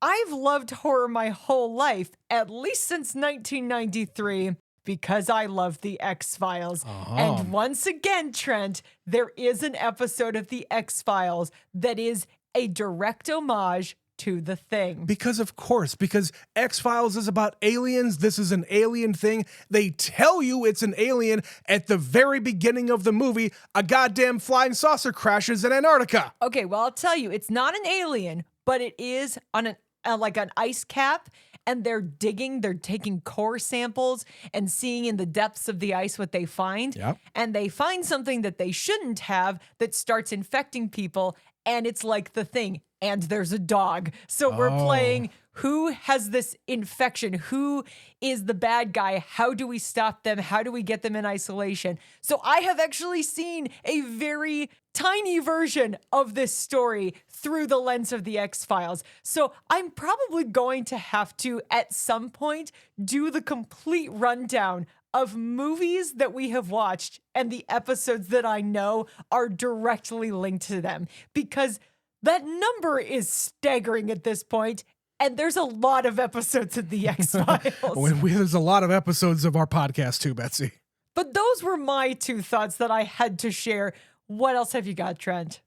A: I've loved horror my whole life, at least since 1993, because I love The X-Files. And once again, Trent, there is an episode of The X-Files that is a direct homage to The Thing.
B: Because of course, because X-Files is about aliens. This is an alien thing. They tell you it's an alien at the very beginning of the movie. A goddamn flying saucer crashes in Antarctica.
A: Okay, well, I'll tell you, it's not an alien, but it is on an ice cap, and they're taking core samples and seeing in the depths of the ice what they find.
B: Yep.
A: And they find something that they shouldn't have that starts infecting people, and it's like The Thing. And there's a dog. So we're playing who has this infection? Who is the bad guy? How do we stop them? How do we get them in isolation? So I have actually seen a very tiny version of this story through the lens of The X-Files. So I'm probably going to have to, at some point, do the complete rundown of movies that we have watched and the episodes that I know are directly linked to them. Because that number is staggering at this point, and there's a lot of episodes of The X-Files.
B: There's a lot of episodes of our podcast too, Betsy.
A: But those were my two thoughts that I had to share. What else have you got, Trent?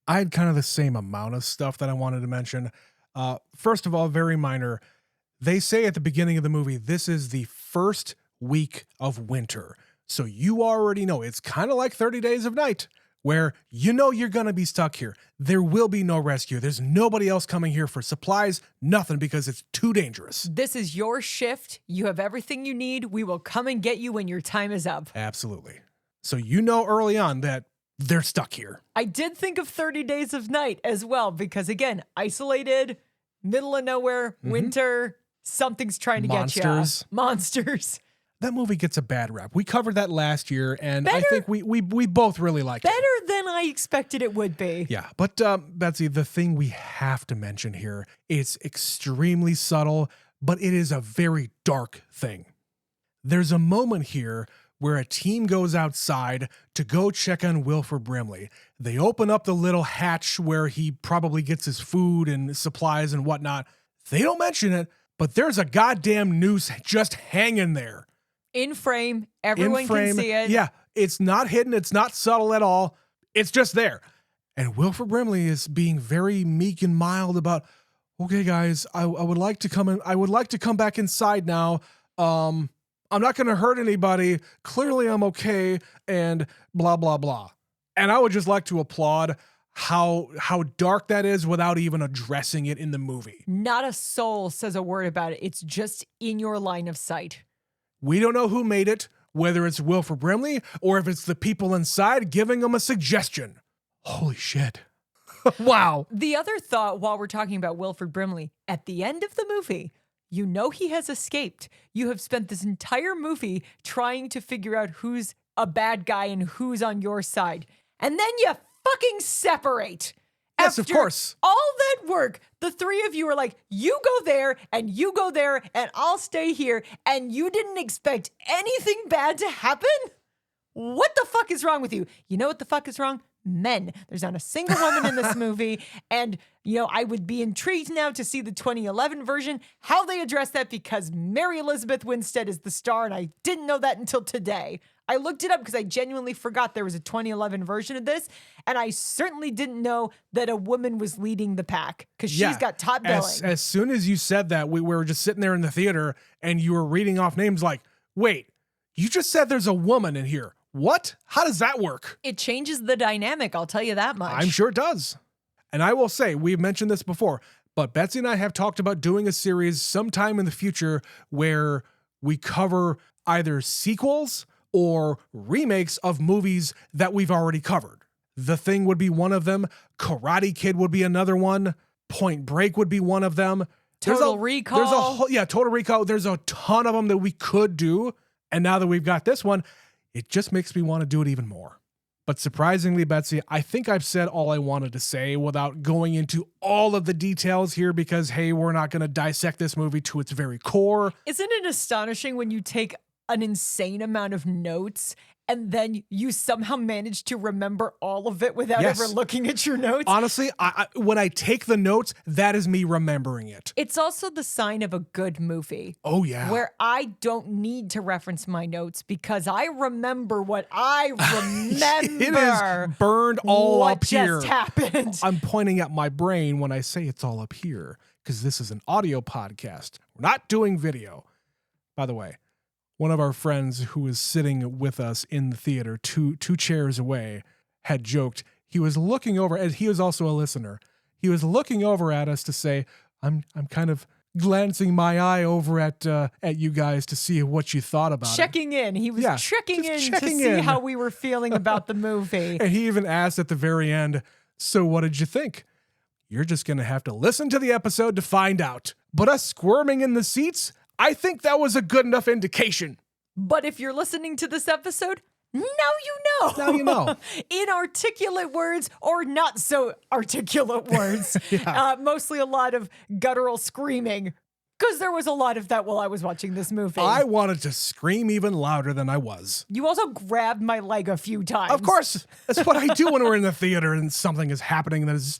B: I had kind of the same amount of stuff that I wanted to mention. First of all, very minor. They say at the beginning of the movie, this is the first week of winter. So you already know it's kind of like 30 Days of Night, where you know you're going to be stuck here. There will be no rescue. There's nobody else coming here for supplies, nothing, because it's too dangerous.
A: This is your shift. You have everything you need. We will come and get you when your time is up.
B: Absolutely. So you know early on that they're stuck here.
A: I did think of 30 Days of Night as well, because again, isolated, middle of nowhere, winter, something's trying to get you. Monsters.
B: That movie gets a bad rap. We covered that last year, and I think we both really liked it.
A: Better than I expected it would be.
B: Yeah, but Betsy, the thing we have to mention here, it's extremely subtle, but it is a very dark thing. There's a moment here where a team goes outside to go check on Wilford Brimley. They open up the little hatch where he probably gets his food and supplies and whatnot. They don't mention it, but there's a goddamn noose just hanging there.
A: In frame, everyone can see it.
B: Yeah, it's not hidden. It's not subtle at all. It's just there. And Wilford Brimley is being very meek and mild about, okay, guys, I would like to come in. I would like to come back inside now. I'm not going to hurt anybody. Clearly, I'm okay. And blah, blah, blah. And I would just like to applaud how dark that is without even addressing it in the movie.
A: Not a soul says a word about it. It's just in your line of sight.
B: We don't know who made it, whether it's Wilford Brimley or if it's the people inside giving them a suggestion. Holy shit. Wow.
A: The other thought while we're talking about Wilford Brimley, at the end of the movie, you know he has escaped. You have spent this entire movie trying to figure out who's a bad guy and who's on your side. And then you fucking separate.
B: Yes, of course.
A: All that work, the three of you are like, you go there and you go there and I'll stay here. And you didn't expect anything bad to happen? What the fuck is wrong with you? You know what the fuck is wrong? Men. There's not a single woman in this movie. And, I would be intrigued now to see the 2011 version, how they address that, because Mary Elizabeth Winstead is the star, and I didn't know that until today. I looked it up because I genuinely forgot there was a 2011 version of this, and I certainly didn't know that a woman was leading the pack, because she's got top billing.
B: As soon as you said that, we were just sitting there in the theater, and you were reading off names like, wait, you just said there's a woman in here. What? How does that work?
A: It changes the dynamic, I'll tell you that much.
B: I'm sure it does. And I will say, we've mentioned this before, but Betsy and I have talked about doing a series sometime in the future where we cover either sequels or remakes of movies that we've already covered. The Thing would be one of them. Karate Kid would be another one. Point Break would be one of them.
A: Total Recall.
B: Total Recall. There's a ton of them that we could do. And now that we've got this one, it just makes me want to do it even more. But surprisingly, Betsy, I think I've said all I wanted to say without going into all of the details here because, hey, we're not going to dissect this movie to its very core.
A: Isn't it astonishing when you take an insane amount of notes and then you somehow manage to remember all of it without ever looking at your notes?
B: Honestly, when I take the notes, that is me remembering it.
A: It's also the sign of a good movie.
B: Oh, yeah.
A: Where I don't need to reference my notes because I remember what I remember.
B: It is burned all up here.
A: What just happened?
B: I'm pointing at my brain when I say it's all up here because this is an audio podcast. We're not doing video. By the way, one of our friends who was sitting with us in the theater, two chairs away, had joked. He was looking over, and he was also a listener. He was looking over at us to say, "I'm kind of glancing my eye over at you guys to see what you thought about
A: checking
B: it."
A: In. He was checking in to see how we were feeling about the movie.
B: And he even asked at the very end, "So what did you think?" You're just gonna have to listen to the episode to find out. But us squirming in the seats, I think that was a good enough indication.
A: But if you're listening to this episode, now you know.
B: Now you know.
A: Inarticulate words or not so articulate words. Mostly a lot of guttural screaming. Because there was a lot of that while I was watching this movie.
B: I wanted to scream even louder than I was.
A: You also grabbed my leg a few times.
B: Of course. That's what I do when we're in the theater and something is happening that is,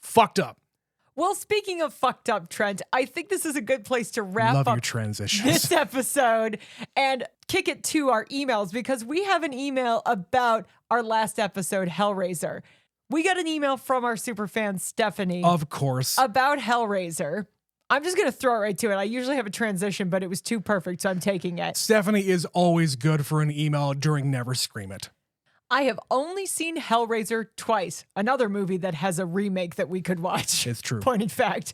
B: fucked up.
A: Well, speaking of fucked up, Trent, I think this is a good place to wrap up this episode and kick it to our emails because we have an email about our last episode, Hellraiser. We got an email from our superfan, Stephanie.
B: Of course.
A: About Hellraiser. I'm just going to throw it right to it. I usually have a transition, but it was too perfect, so I'm taking it.
B: Stephanie is always good for an email during Never Scream It.
A: I have only seen Hellraiser twice, another movie that has a remake that we could watch.
B: It's true.
A: Point in fact.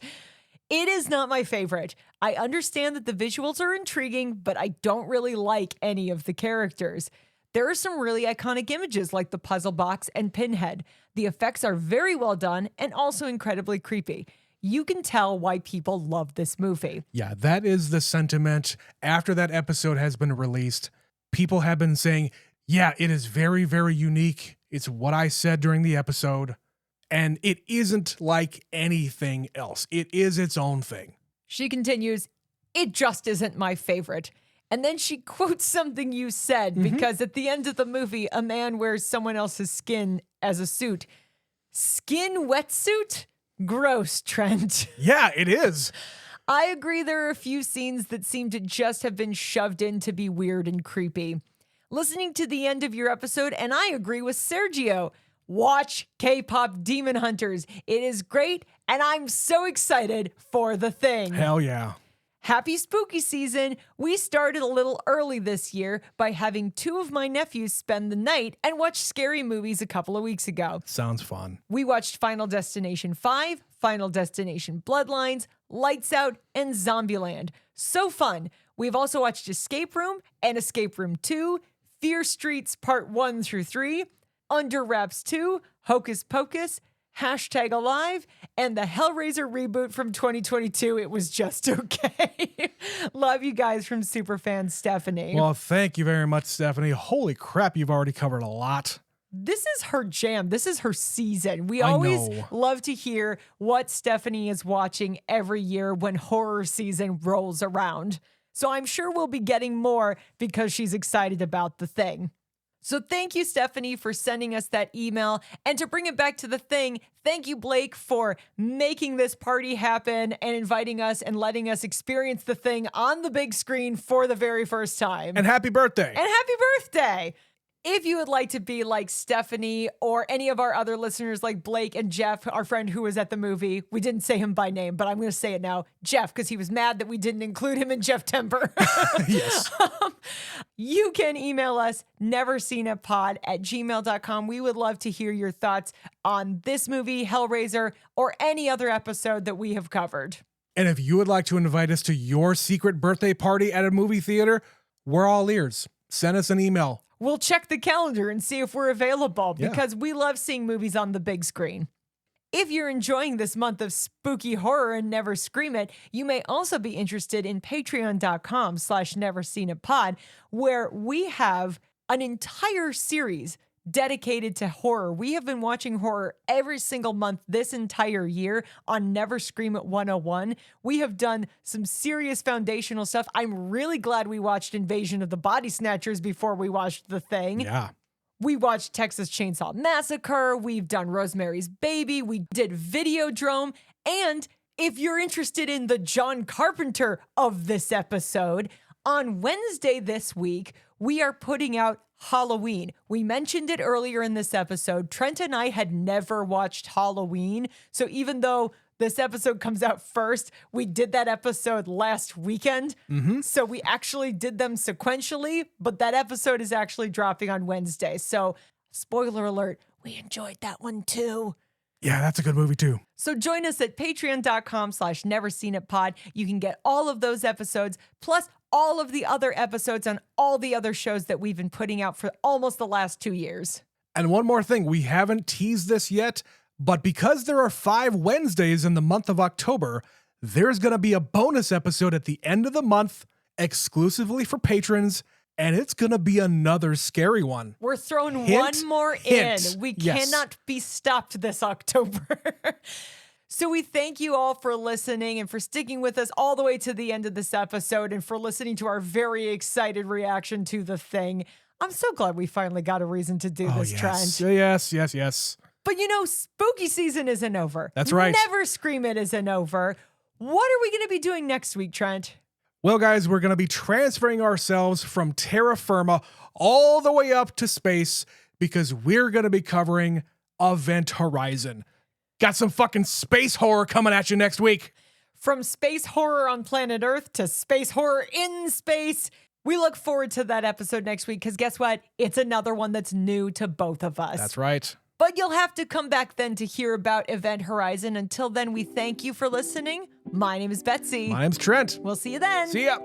A: It is not my favorite. I understand that the visuals are intriguing, but I don't really like any of the characters. There are some really iconic images like the puzzle box and Pinhead. The effects are very well done and also incredibly creepy. You can tell why people love this movie.
B: Yeah, that is the sentiment. After that episode has been released, people have been saying, yeah, it is very, very unique. It's what I said during the episode. And it isn't like anything else. It is its own thing.
A: She continues, it just isn't my favorite. And then she quotes something you said, because at the end of the movie, a man wears someone else's skin as a suit. Skin wetsuit? Gross, Trent.
B: Yeah, it is.
A: I agree there are a few scenes that seem to just have been shoved in to be weird and creepy. Listening to the end of your episode, and I agree with Sergio. Watch K-pop Demon Hunters. It is great, and I'm so excited for The Thing.
B: Hell yeah.
A: Happy spooky season. We started a little early this year by having 2 of my nephews spend the night and watch scary movies a couple of weeks ago.
B: Sounds fun.
A: We watched Final Destination 5, Final Destination Bloodlines, Lights Out, and Zombieland. So fun. We've also watched Escape Room and Escape Room 2, Fear Streets Part 1 through 3, Under Wraps 2, Hocus Pocus, #Alive, and the Hellraiser reboot from 2022. It was just okay. Love you guys from Superfan Stephanie.
B: Well, thank you very much, Stephanie. Holy crap, you've already covered a lot.
A: This is her jam. This is her season. We
B: I
A: always
B: know.
A: love to hear what Stephanie is watching every year when horror season rolls around. So I'm sure we'll be getting more because she's excited about The Thing. So thank you, Stephanie, for sending us that email. And to bring it back to The Thing, thank you, Blake, for making this party happen and inviting us and letting us experience The Thing on the big screen for the very first time.
B: And happy birthday.
A: And happy birthday! If you would like to be like Stephanie or any of our other listeners like Blake and Jeff, our friend who was at the movie, we didn't say him by name, but I'm going to say it now, Jeff, because he was mad that we didn't include him in Jeff Temper.
B: Yes.
A: You can email us, neverseenitpod@gmail.com. We would love to hear your thoughts on this movie, Hellraiser, or any other episode that we have covered.
B: And if you would like to invite us to your secret birthday party at a movie theater, we're all ears. Send us an email.
A: We'll check the calendar and see if we're available because we love seeing movies on the big screen. If you're enjoying this month of spooky horror and Never Scream It, you may also be interested in patreon.com/neverseenitpod, where we have an entire series dedicated to horror. We have been watching horror every single month this entire year on Never Scream It 101. We have done some serious foundational stuff. I'm really glad we watched Invasion of the Body Snatchers before we watched The Thing.
B: Yeah.
A: We watched Texas Chainsaw Massacre. We've done Rosemary's Baby. We did Videodrome. And if you're interested in the John Carpenter of this episode, on Wednesday this week, we are putting out Halloween. We mentioned it earlier in this episode. Trent and I had never watched Halloween. So even though this episode comes out first, we did that episode last weekend. So we actually did them sequentially, but that episode is actually dropping on Wednesday. So spoiler alert, we enjoyed that one too.
B: Yeah, that's a good movie too.
A: So join us at patreon.com/neverseenitpod. You can get all of those episodes, plus all of the other episodes on all the other shows that we've been putting out for almost the last 2 years.
B: And one more thing, we haven't teased this yet, but because there are 5 Wednesdays in the month of October, there's going to be a bonus episode at the end of the month exclusively for patrons, and it's going to be another scary one.
A: We're throwing
B: Hint,
A: one more
B: hint.
A: in. We
B: Yes.
A: cannot be stopped this October. So we thank you all for listening and for sticking with us all the way to the end of this episode and for listening to our very excited reaction to The Thing. I'm so glad we finally got a reason to do this, Trent.
B: Yes.
A: But you know, spooky season isn't over.
B: That's right.
A: Never Scream It isn't over. What are we going to be doing next week, Trent?
B: Well, guys, we're going to be transferring ourselves from terra firma all the way up to space because we're going to be covering Event Horizon. Got some fucking space horror coming at you next week.
A: From space horror on planet Earth to space horror in space. We look forward to that episode next week because guess what? It's another one that's new to both of us.
B: That's right.
A: But you'll have to come back then to hear about Event Horizon. Until then, we thank you for listening. My name is Betsy.
B: My name's Trent.
A: We'll see you then.
B: See ya.